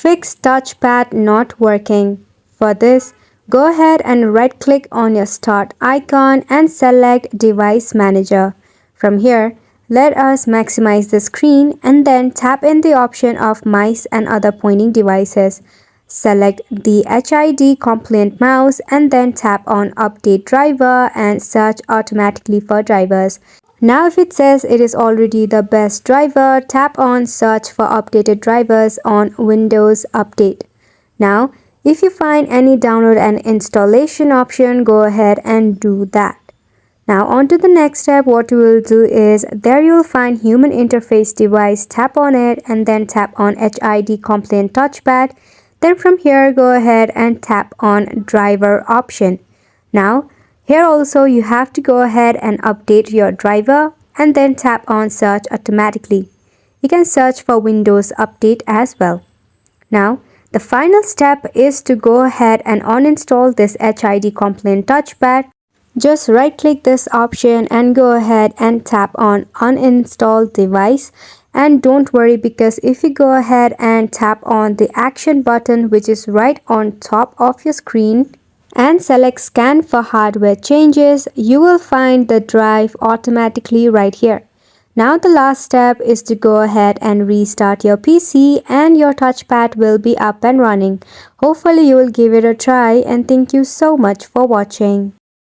Fix touchpad not working. For this, go ahead and right-click on your start icon and select Device Manager. From here, let us maximize the screen and then tap in the option of mice and other pointing devices. Select the HID compliant mouse and then tap on Update Driver and search automatically for drivers. Now if it says it is already the best driver, tap on Search for updated drivers on Windows Update. Now, if you find any download and installation option, go ahead and do that. Now on to the next step. What you will do is, there you will find Human Interface Device, tap on it and then tap on HID Compliant Touchpad. Then from here, go ahead and tap on Driver option. Now, here also you have to go ahead and update your driver and then tap on Search automatically. You can search for Windows Update as well. Now, the final step is to go ahead and uninstall this HID Compliant Touchpad. Just right-click this option and go ahead and tap on Uninstall Device. And don't worry, because if you go ahead and tap on the action button, which is right on top of your screen, and select Scan for hardware changes, you will find the drive automatically right here. Now the last step is to go ahead and restart your PC and your touchpad will be up and running. Hopefully you will give it a try, and thank you so much for watching.